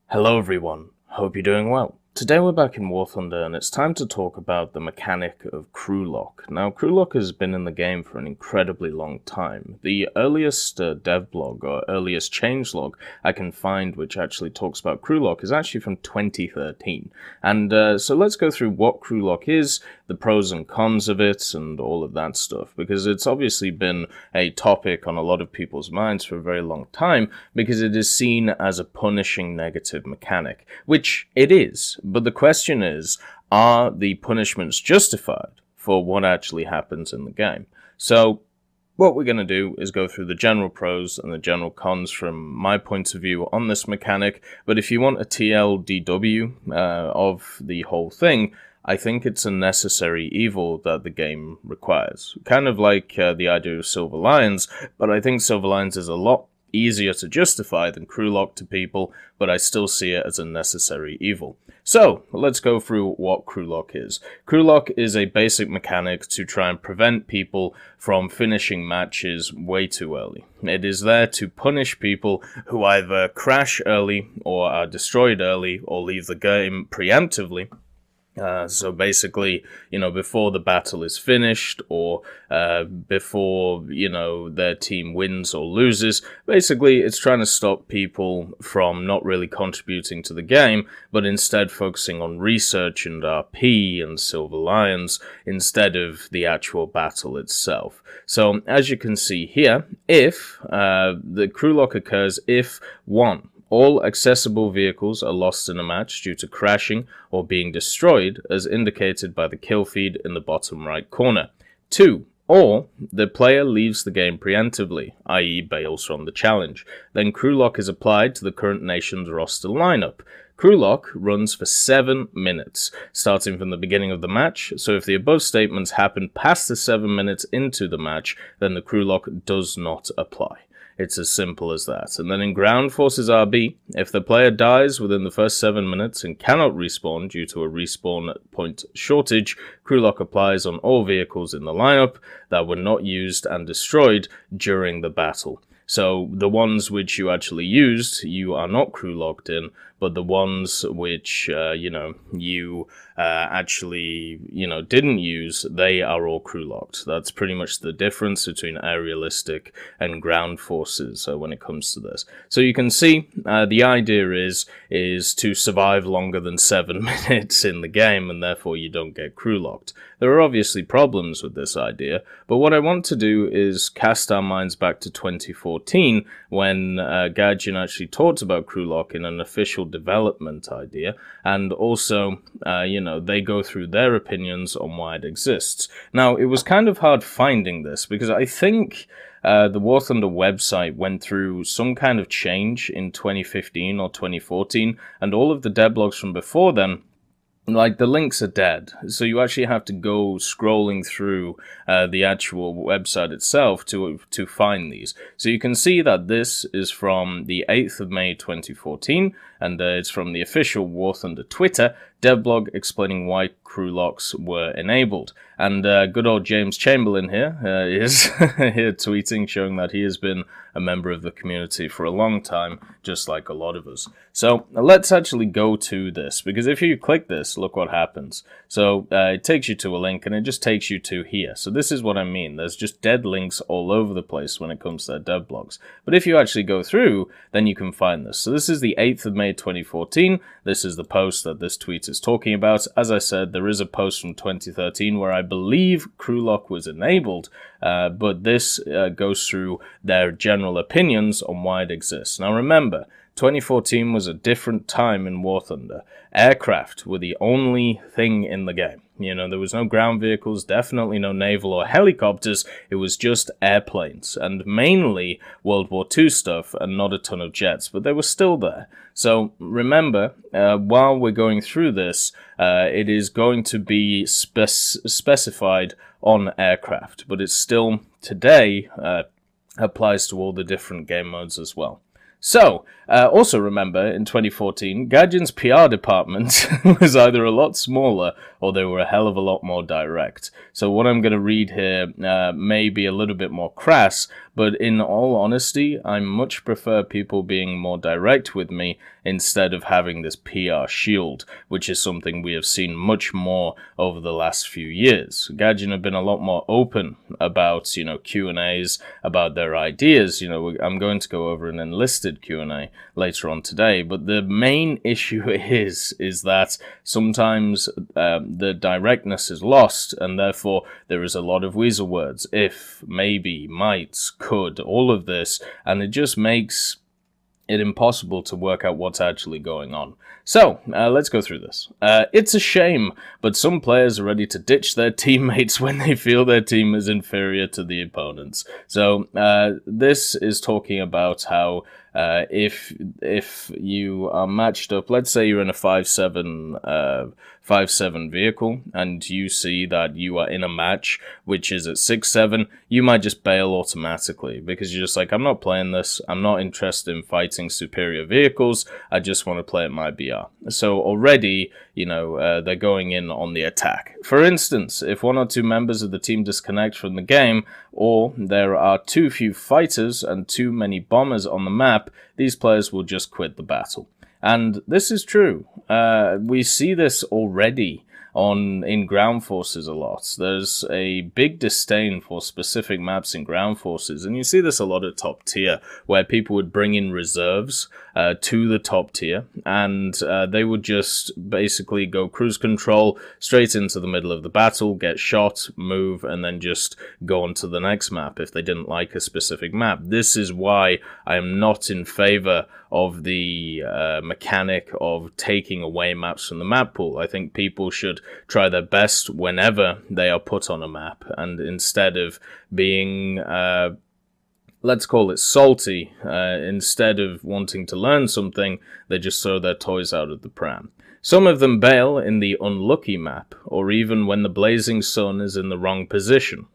Hello everyone, hope you're doing well. Today we're back in War Thunder and it's time to talk about the mechanic of crew lock. Now crew lock has been in the game for an incredibly long time. The earliest devblog or earliest changelog I can find which actually talks about crew lock is actually from 2013. And so let's go through what crew lock is, the pros and cons of it and all of that stuff, because it's obviously been a topic on a lot of people's minds for a very long time because it is seen as a punishing negative mechanic, which it is. But the question is, are the punishments justified for what actually happens in the game? So what we're going to do is go through the general pros and the general cons from my point of view on this mechanic. But if you want a TLDW of the whole thing, I think it's a necessary evil that the game requires. Kind of like the idea of Silver Lions, but I think Silver Lions is a lot easier to justify than crew lock to people, but I still see it as a necessary evil. So, let's go through what crew lock is. Crew lock is a basic mechanic to try and prevent people from finishing matches way too early. It is there to punish people who either crash early, or are destroyed early, or leave the game preemptively. So basically, before the battle is finished or before, their team wins or loses, basically it's trying to stop people from not really contributing to the game, but instead focusing on research and RP and Silver Lions instead of the actual battle itself. So as you can see here, if the crew lock occurs if 1. All accessible vehicles are lost in a match due to crashing or being destroyed, as indicated by the kill feed in the bottom right corner. 2. Or the player leaves the game preemptively, i.e. bails from the challenge. Then crew lock is applied to the current nation's roster lineup. Crew lock runs for 7 minutes, starting from the beginning of the match, so if the above statements happen past the 7 minutes into the match, then the crew lock does not apply. It's as simple as that. And then in Ground Forces RB, if the player dies within the first 7 minutes and cannot respawn due to a respawn point shortage, crew lock applies on all vehicles in the lineup that were not used and destroyed during the battle. So the ones which you actually used, you are not crew locked in, but the ones which, you actually, didn't use, they are all crew locked. That's pretty much the difference between aerialistic and ground forces when it comes to this. So you can see the idea is to survive longer than 7 minutes in the game, and therefore you don't get crew locked. There are obviously problems with this idea, but what I want to do is cast our minds back to 2014 when Gaijin actually talked about crew lock in an official development idea, and also, they go through their opinions on why it exists. Now, it was kind of hard finding this, because I think the War Thunder website went through some kind of change in 2015 or 2014, and all of the devlogs from before then, like, the links are dead, so you actually have to go scrolling through the actual website itself to find these. So you can see that this is from the 8th of May 2014, and it's from the official War Thunder Twitter, Devblog explaining why crew locks were enabled. And good old James Chamberlain here is here tweeting, showing that he has been a member of the community for a long time, just like a lot of us. So let's actually go to this, because if you click this, look what happens. So it takes you to a link, and it just takes you to here. So this is what I mean. There's just dead links all over the place when it comes to their devblogs. But if you actually go through, then you can find this. So this is the 8th of May 2014. This is the post that this tweet is talking about. As I said, there is a post from 2013 where I believe crew lock was enabled, but this goes through their general opinions on why it exists. Now remember, 2014 was a different time in War Thunder. Aircraft were the only thing in the game. There was no ground vehicles, definitely no naval or helicopters, it was just airplanes, and mainly World War II stuff, and not a ton of jets, but they were still there. So remember, while we're going through this, it is going to be specified on aircraft, but it's still, today, applies to all the different game modes as well. So, also remember, in 2014, Gaijin's PR department was either a lot smaller or they were a hell of a lot more direct. So what I'm going to read here may be a little bit more crass, but in all honesty, I much prefer people being more direct with me instead of having this PR shield, which is something we have seen much more over the last few years. Gaijin have been a lot more open about, Q&As, about their ideas. I'm going to go over an enlisted Q&A later on today, but the main issue is that sometimes the directness is lost, and therefore there is a lot of weasel words, if, maybe, might, could, all of this, and it just makes it impossible to work out what's actually going on. So, let's go through this. It's a shame, but some players are ready to ditch their teammates when they feel their team is inferior to the opponents. So, this is talking about how if you are matched up, let's say you're in a 5-7 vehicle, and you see that you are in a match which is at 6-7, you might just bail automatically, because you're just like, I'm not playing this, I'm not interested in fighting superior vehicles, I just want to play at my BR. So already, they're going in on the attack. For instance, if one or two members of the team disconnect from the game, or there are too few fighters and too many bombers on the map, these players will just quit the battle. And this is true. We see this already in ground forces a lot. There's a big disdain for specific maps in ground forces, and you see this a lot at top tier, where people would bring in reserves to the top tier, and they would just basically go cruise control straight into the middle of the battle, get shot, move, and then just go on to the next map if they didn't like a specific map. This is why I am not in favor of the mechanic of taking away maps from the map pool. I think people should try their best whenever they are put on a map, and instead of being, let's call it salty, instead of wanting to learn something, they just throw their toys out of the pram. Some of them bail in the unlucky map, or even when the blazing sun is in the wrong position.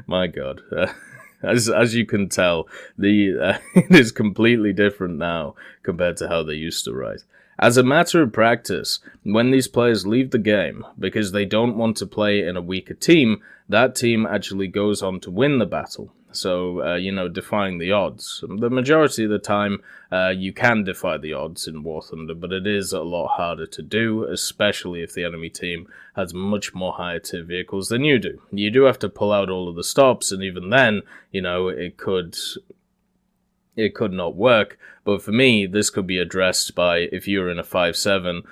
My god. As you can tell, it is completely different now compared to how they used to write. As a matter of practice, when these players leave the game because they don't want to play in a weaker team, that team actually goes on to win the battle. So, defying the odds. The majority of the time, you can defy the odds in War Thunder, but it is a lot harder to do, especially if the enemy team has much more higher tier vehicles than you do. You do have to pull out all of the stops, and even then, it could not work. But for me, this could be addressed by, if you're in a 5-7,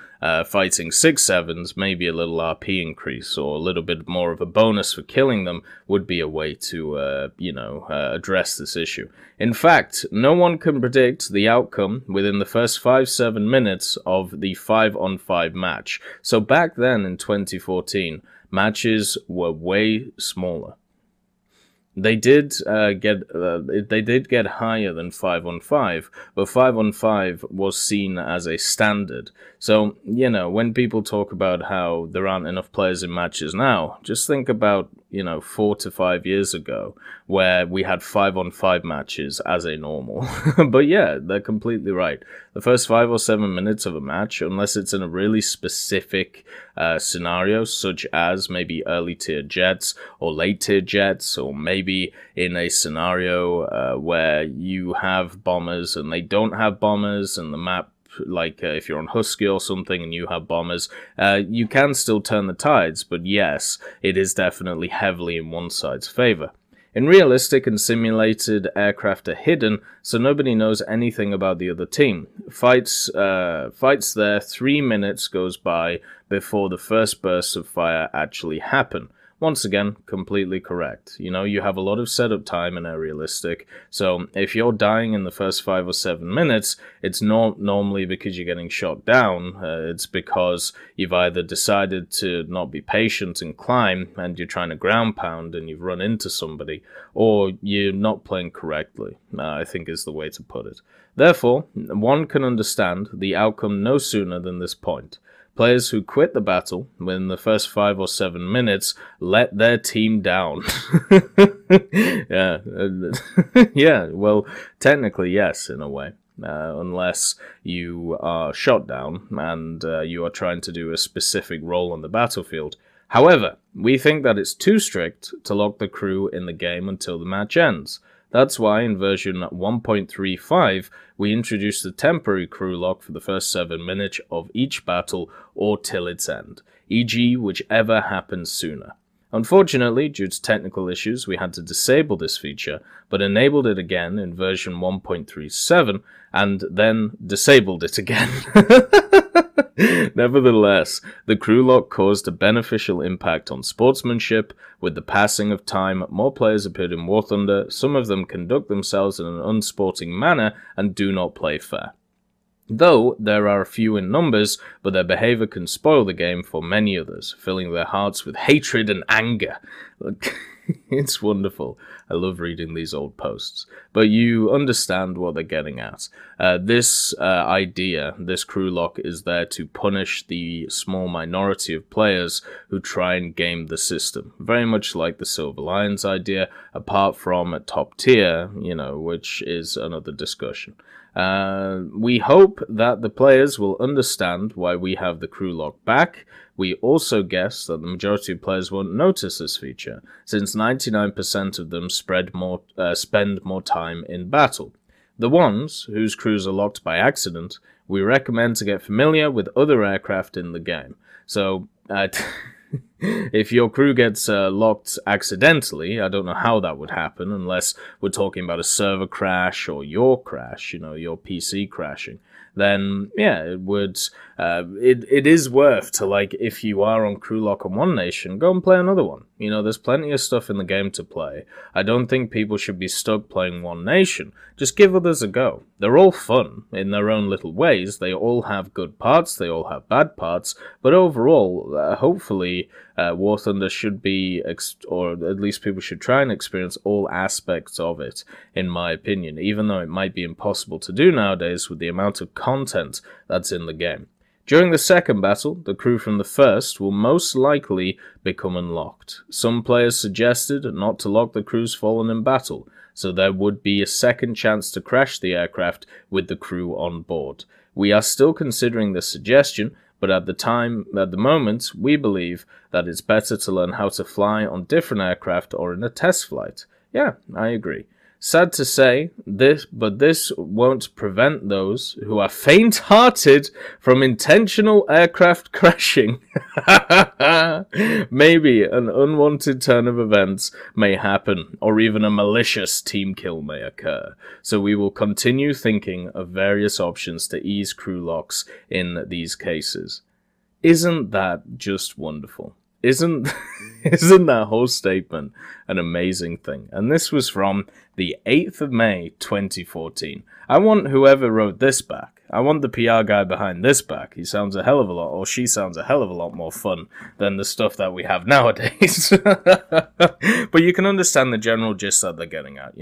fighting 6-7s, maybe a little RP increase or a little bit more of a bonus for killing them would be a way to, address this issue. In fact, no one can predict the outcome within the first 5-7 minutes of the 5-on-5 match. So back then in 2014, matches were way smaller. They did get higher than 5-on-5, but 5-on-5 was seen as a standard. So, when people talk about how there aren't enough players in matches now, just think about, 4 to 5 years ago, where we had 5-on-5 matches as a normal. But yeah, they're completely right. The first 5 or 7 minutes of a match, unless it's in a really specific scenario, such as maybe early tier jets or late tier jets, or maybe in a scenario where you have bombers and they don't have bombers, and the map, like if you're on Husky or something and you have bombers, you can still turn the tides, but yes, it is definitely heavily in one side's favor. In realistic and simulated, aircraft are hidden, so nobody knows anything about the other team. Fights there, 3 minutes goes by before the first bursts of fire actually happen. Once again, completely correct. You have a lot of setup time in aerialistic, so if you're dying in the first 5 or 7 minutes, it's not normally because you're getting shot down, it's because you've either decided to not be patient and climb, and you're trying to ground pound and you've run into somebody, or you're not playing correctly, I think is the way to put it. Therefore, one can understand the outcome no sooner than this point. Players who quit the battle within the first 5 or 7 minutes let their team down. Yeah, yeah, well, technically yes, in a way. Unless you are shot down and you are trying to do a specific role on the battlefield. However, we think that it's too strict to lock the crew in the game until the match ends. That's why in version 1.35, we introduced the temporary crew lock for the first 7 minutes of each battle or till its end, e.g. whichever happens sooner. Unfortunately, due to technical issues, we had to disable this feature, but enabled it again in version 1.37, and then disabled it again. Nevertheless, the crew lock caused a beneficial impact on sportsmanship. With the passing of time, more players appeared in War Thunder. Some of them conduct themselves in an unsporting manner and do not play fair. Though there are a few in numbers, but their behavior can spoil the game for many others, filling their hearts with hatred and anger. It's wonderful. I love reading these old posts. But you understand what they're getting at. This idea, this crew lock, is there to punish the small minority of players who try and game the system. Very much like the Silver Lions idea, apart from a top tier, which is another discussion. We hope that the players will understand why we have the crew lock back. We also guess that the majority of players won't notice this feature, since 99% of them spend more time in battle. The ones whose crews are locked by accident, we recommend to get familiar with other aircraft in the game. So, if your crew gets locked accidentally, I don't know how that would happen, unless we're talking about a server crash or your crash, your PC crashing. Then, yeah, it would, it is worth to, if you are on crew lock on one nation, go and play another one. There's plenty of stuff in the game to play. I don't think people should be stuck playing one nation. Just give others a go. They're all fun in their own little ways. They all have good parts, they all have bad parts, but overall, hopefully, War Thunder should be, or at least people should try and experience all aspects of it, in my opinion, even though it might be impossible to do nowadays with the amount of content that's in the game. During the second battle, the crew from the first will most likely become unlocked. Some players suggested not to lock the crews fallen in battle, so there would be a second chance to crash the aircraft with the crew on board. We are still considering this suggestion, but at the moment, we believe that it's better to learn how to fly on different aircraft or in a test flight. Yeah, I agree. Sad to say, this won't prevent those who are faint-hearted from intentional aircraft crashing. Maybe an unwanted turn of events may happen, or even a malicious team kill may occur. So we will continue thinking of various options to ease crew locks in these cases. Isn't that just wonderful? Isn't that whole statement an amazing thing? And this was from the 8th of May, 2014. I want whoever wrote this back. I want the PR guy behind this back. He sounds a hell of a lot, or she sounds a hell of a lot more fun than the stuff that we have nowadays. But you can understand the general gist that they're getting at,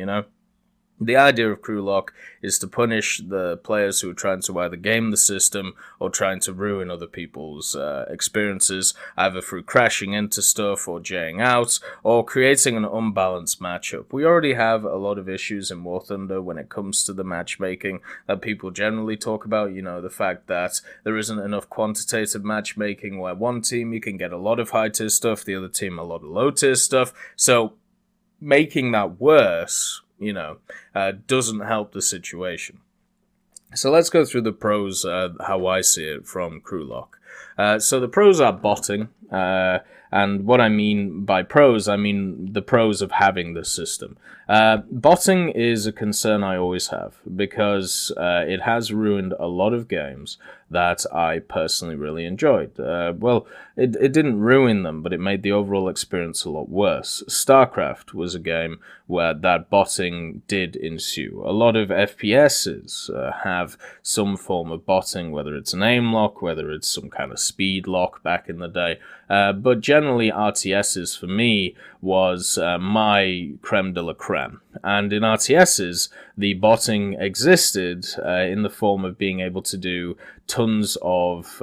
The idea of crew lock is to punish the players who are trying to either game the system or trying to ruin other people's experiences, either through crashing into stuff or jaying out, or creating an unbalanced matchup. We already have a lot of issues in War Thunder when it comes to the matchmaking that people generally talk about. The fact that there isn't enough quantitative matchmaking, where one team you can get a lot of high tier stuff, the other team a lot of low tier stuff. So making that worse doesn't help the situation. So let's go through the pros, how I see it from crew lock. So the pros are botting, and what I mean by pros, I mean the pros of having this system. Botting is a concern I always have, because it has ruined a lot of games that I personally really enjoyed. It didn't ruin them, but it made the overall experience a lot worse. StarCraft was a game where that botting did ensue. A lot of FPSs have some form of botting, whether it's an aim lock, whether it's some kind of speed lock back in the day. But generally, RTSs for me was my creme de la creme. And in RTSs, the botting existed in the form of being able to do tons of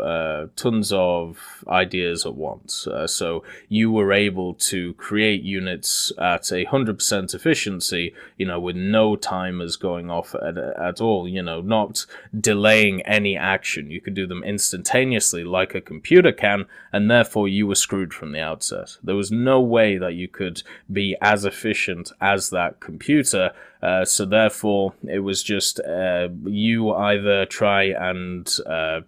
ideas at once. So you were able to create units at 100% efficiency, with no timers going off at all, not delaying any action. You could do them instantaneously like a computer can, and therefore you were screwed from the outset. There was no way that you could be as efficient as that computer. So therefore, it was just you either try and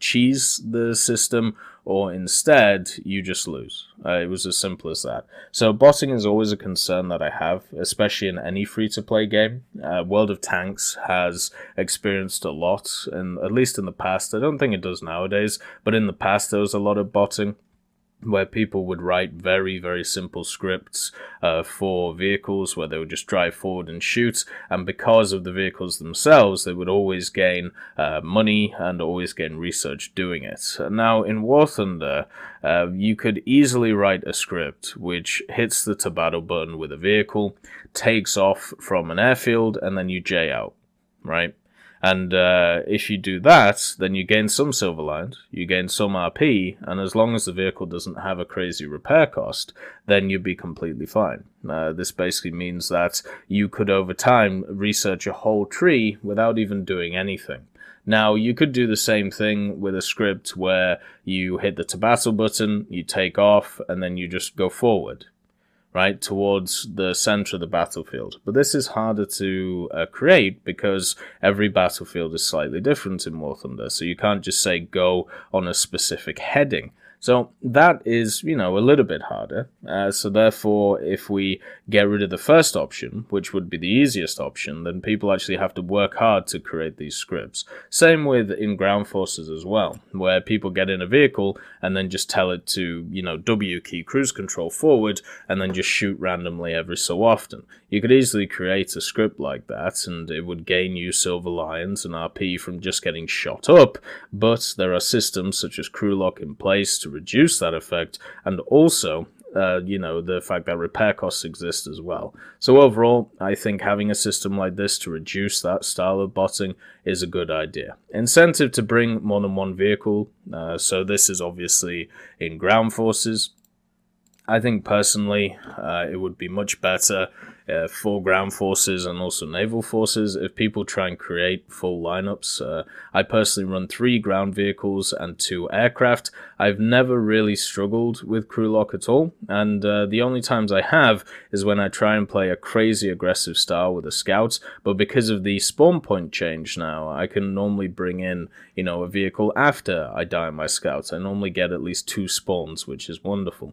cheese the system, or instead, you just lose. It was as simple as that. So botting is always a concern that I have, especially in any free-to-play game. World of Tanks has experienced a lot, and at least in the past. I don't think it does nowadays, but in the past there was a lot of botting, where people would write very, very simple scripts for vehicles where they would just drive forward and shoot, and because of the vehicles themselves, they would always gain money and always gain research doing it. Now, in War Thunder, you could easily write a script which hits the to battle button with a vehicle, takes off from an airfield, and then you J out, right? And if you do that, then you gain some Silverline, you gain some RP, and as long as the vehicle doesn't have a crazy repair cost, then you'd be completely fine. This basically means that you could, over time, research a whole tree without even doing anything. Now, you could do the same thing with a script where you hit the to battle button, you take off, and then you just go forward, right, towards the center of the battlefield. But this is harder to create because every battlefield is slightly different in War Thunder, so you can't just say go on a specific heading. So that is, a little bit harder. So therefore, if we get rid of the first option, which would be the easiest option, then people actually have to work hard to create these scripts. Same with in ground forces as well, where people get in a vehicle and then just tell it to, W key cruise control forward and then just shoot randomly every so often. You could easily create a script like that, and it would gain you silver lions and RP from just getting shot up, but there are systems such as crew lock in place to reduce that effect, and also the fact that repair costs exist as well. So overall, I think having a system like this to reduce that style of botting is a good idea. Incentive to bring more than one vehicle, so this is obviously in ground forces. I think personally it would be much better for ground forces and also naval forces if people try and create full lineups. I personally run 3 ground vehicles and 2 aircraft. I've never really struggled with crew lock at all, and the only times I have is when I try and play a crazy aggressive style with a scout, but because of the spawn point change now, I can normally bring in a vehicle after I die on my scouts. I normally get at least 2 spawns, which is wonderful.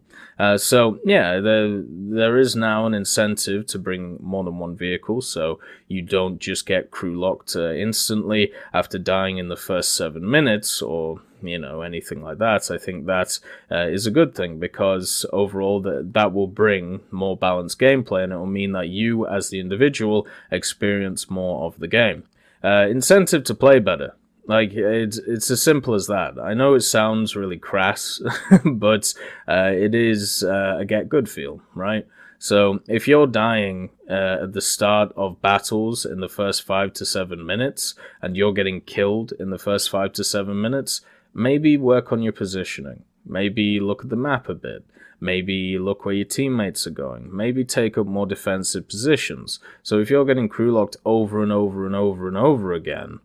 So yeah, there is now an incentive to bring more than one vehicle, so you don't just get crew locked instantly after dying in the first 7 minutes or anything like that. I think that is a good thing, because overall that will bring more balanced gameplay, and it will mean that you as the individual experience more of the game. Incentive to play better. Like, it's as simple as that. I know it sounds really crass, but it is a get good feel, right? So if you're dying at the start of battles in the first 5 to 7 minutes, and you're getting killed in the first 5 to 7 minutes, maybe work on your positioning. Maybe look at the map a bit. Maybe look where your teammates are going. Maybe take up more defensive positions. So if you're getting crew locked over and over and over and over again,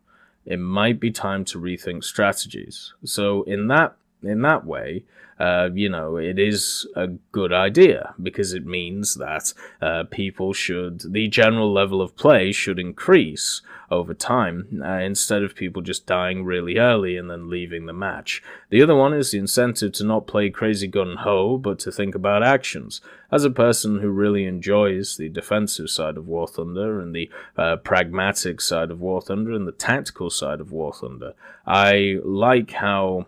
it might be time to rethink strategies. So in that way, it is a good idea, because it means that the general level of play should increase over time, instead of people just dying really early and then leaving the match. The other one is the incentive to not play crazy gun-ho, but to think about actions. As a person who really enjoys the defensive side of War Thunder and the pragmatic side of War Thunder and the tactical side of War Thunder, I like how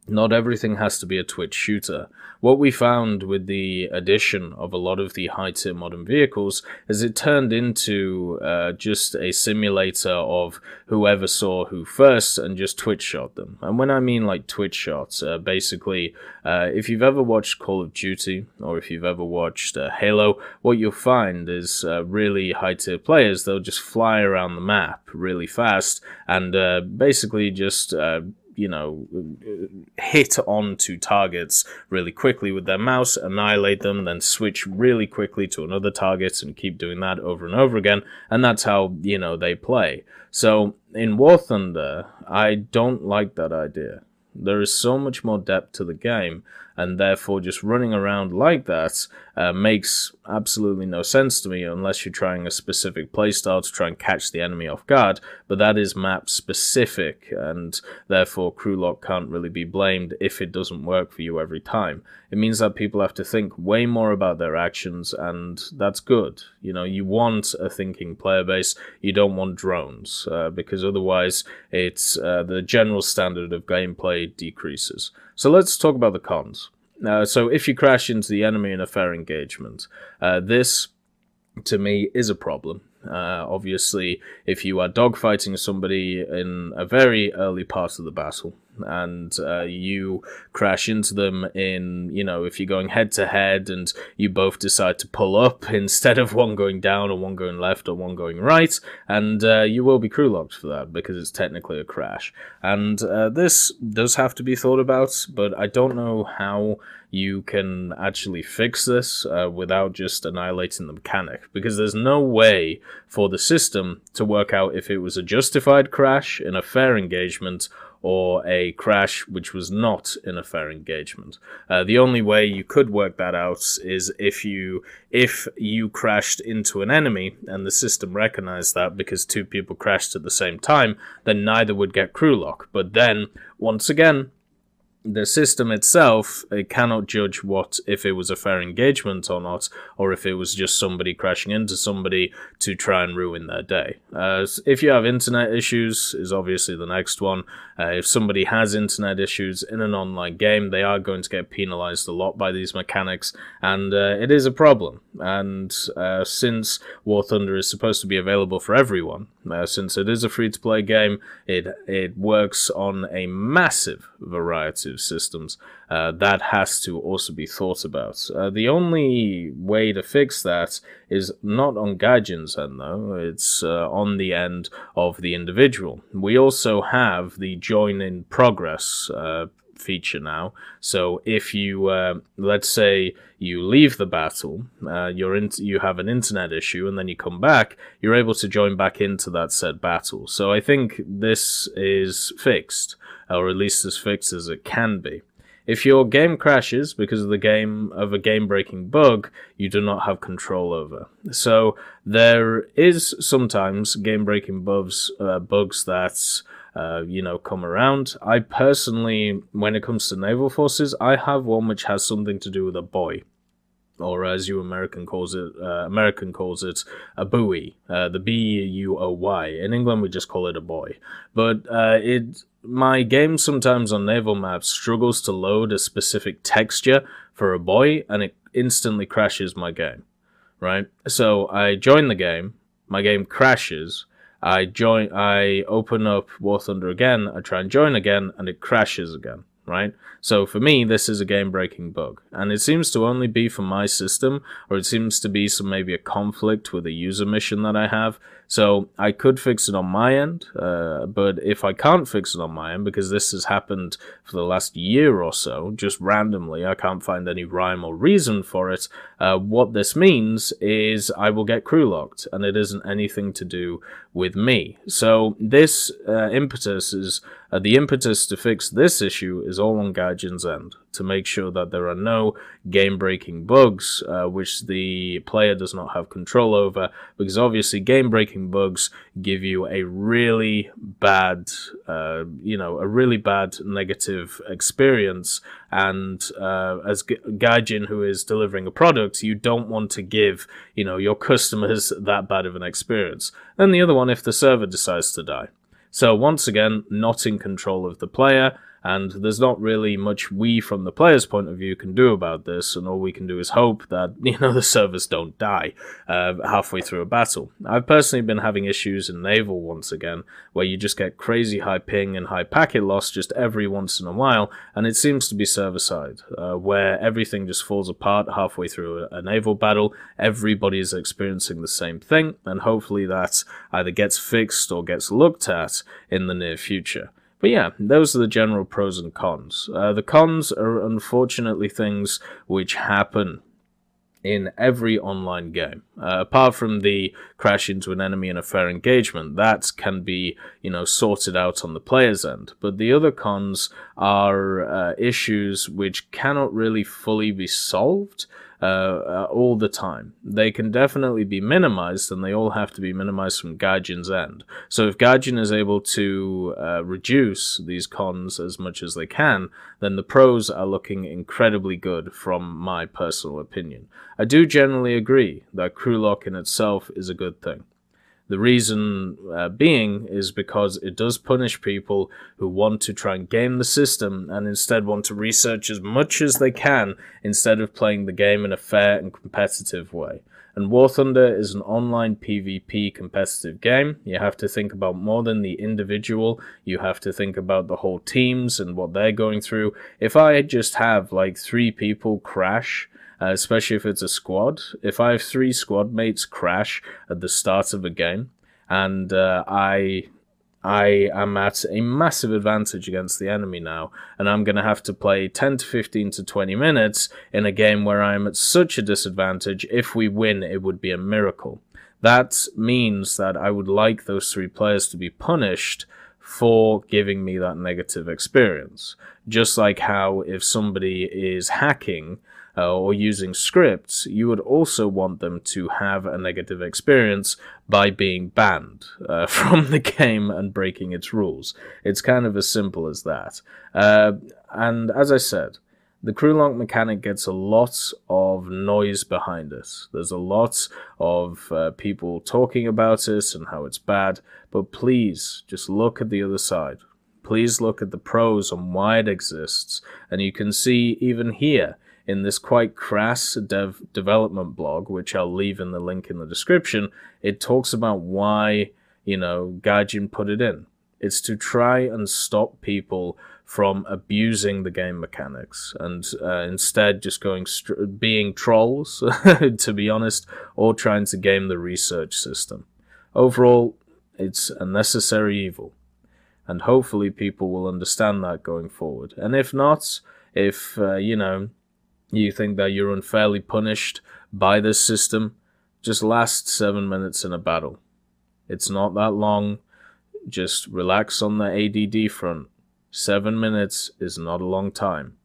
Not everything has to be a twitch shooter. What we found with the addition of a lot of the high-tier modern vehicles is it turned into just a simulator of whoever saw who first and just twitch shot them. And when I mean like twitch shots, basically, if you've ever watched Call of Duty or if you've ever watched Halo, what you'll find is really high-tier players, they'll just fly around the map really fast and basically just hit onto targets really quickly with their mouse, annihilate them, then switch really quickly to another target and keep doing that over and over again, and that's how, they play. So in War Thunder, I don't like that idea. There is so much more depth to the game, and therefore just running around like that makes absolutely no sense to me unless you're trying a specific playstyle to try and catch the enemy off guard, but that is map specific, and therefore crew lock can't really be blamed if it doesn't work for you every time. It means that people have to think way more about their actions, and that's good. You want a thinking player base, you don't want drones, because otherwise it's the general standard of gameplay decreases. So let's talk about the cons. So if you crash into the enemy in a fair engagement, this, to me, is a problem. Obviously, if you are dogfighting somebody in a very early part of the battle, and you crash into them in, if you're going head to head and you both decide to pull up instead of one going down or one going left or one going right, and you will be crew locked for that because it's technically a crash. And this does have to be thought about, but I don't know how you can actually fix this without just annihilating the mechanic, because there's no way for the system to work out if it was a justified crash in a fair engagement or a crash which was not in a fair engagement. The only way you could work that out is if you crashed into an enemy and the system recognized that because two people crashed at the same time, then neither would get crew lock. But then, once again, the system itself, it cannot judge if it was a fair engagement or not, or if it was just somebody crashing into somebody to try and ruin their day. If you have internet issues, is obviously the next one. If somebody has internet issues in an online game, they are going to get penalized a lot by these mechanics, and it is a problem. And since War Thunder is supposed to be available for everyone, since it is a free-to-play game, it works on a massive variety of systems. That has to also be thought about. The only way to fix that is not on Gaijin's end, though. It's on the end of the individual. We also have the join in progress feature now. So if you, let's say you leave the battle, you have an internet issue, and then you come back, you're able to join back into that said battle. So I think this is fixed, or at least as fixed as it can be. If your game crashes because of a game-breaking bug, you do not have control over. So there is sometimes game-breaking bugs that come around. I personally, when it comes to naval forces, I have one which has something to do with a buoy, or as American calls it, a buoy. The B-U-O-Y. In England, we just call it a buoy. But my game sometimes on naval maps struggles to load a specific texture for a buoy, and it instantly crashes my game, right? So I join the game, my game crashes, I open up War Thunder again, I try and join again, and it crashes again, right? So for me, this is a game-breaking bug, and it seems to only be for my system, or it seems to be maybe a conflict with a user mission that I have. So I could fix it on my end, but if I can't fix it on my end, because this has happened for the last year or so, just randomly, I can't find any rhyme or reason for it, what this means is I will get crew locked, and it isn't anything to do with me. So this impetus is, the impetus to fix this issue is all on Gaijin's end, to make sure that there are no game-breaking bugs, which the player does not have control over, because obviously game-breaking bugs give you a really bad, a really bad negative experience, and as Gaijin, who is delivering a product, you don't want to give, your customers that bad of an experience. And the other one, if the server decides to die. So once again, not in control of the player, and there's not really much we from the player's point of view can do about this, and all we can do is hope that, the servers don't die halfway through a battle. I've personally been having issues in Naval once again, where you just get crazy high ping and high packet loss just every once in a while, and it seems to be server-side, where everything just falls apart halfway through a Naval battle. Everybody is experiencing the same thing, and hopefully that either gets fixed or gets looked at in the near future. But yeah, those are the general pros and cons. The cons are unfortunately things which happen in every online game. Apart from the crash into an enemy in a fair engagement, that can be, sorted out on the player's end. But the other cons are issues which cannot really fully be solved all the time. They can definitely be minimized, and they all have to be minimized from Gaijin's end. So if Gaijin is able to reduce these cons as much as they can, then the pros are looking incredibly good from my personal opinion. I do generally agree that crew lock in itself is a good thing. The reason being is because it does punish people who want to try and game the system and instead want to research as much as they can instead of playing the game in a fair and competitive way. And War Thunder is an online PvP competitive game. You have to think about more than the individual. You have to think about the whole teams and what they're going through. If I just have like 3 people crash, especially if it's a squad. If I have 3 squad mates crash at the start of a game, and I am at a massive advantage against the enemy now, and I'm going to have to play 10 to 15 to 20 minutes in a game where I am at such a disadvantage, if we win, it would be a miracle. That means that I would like those 3 players to be punished for giving me that negative experience. Just like how if somebody is hacking or using scripts, you would also want them to have a negative experience by being banned from the game and breaking its rules. It's kind of as simple as that. And as I said, the crew lock mechanic gets a lot of noise behind it. There's a lot of people talking about it and how it's bad, but please just look at the other side. Please look at the pros on why it exists, and you can see even here, in this quite crass development blog, which I'll leave in the link in the description, it talks about why, Gaijin put it in. It's to try and stop people from abusing the game mechanics and instead just being trolls, to be honest, or trying to game the research system. Overall, it's a necessary evil, and hopefully people will understand that going forward. And if not, if, you think that you're unfairly punished by this system, just last 7 minutes in a battle. It's not that long. Just relax on the ADD front. 7 minutes is not a long time.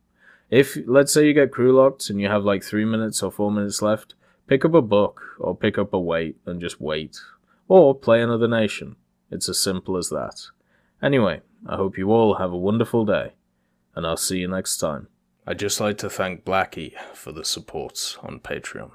If, let's say you get crew locked and you have like 3 minutes or 4 minutes left, pick up a book or pick up a weight and just wait. Or play another nation. It's as simple as that. Anyway, I hope you all have a wonderful day, and I'll see you next time. I'd just like to thank Blackie for the support on Patreon.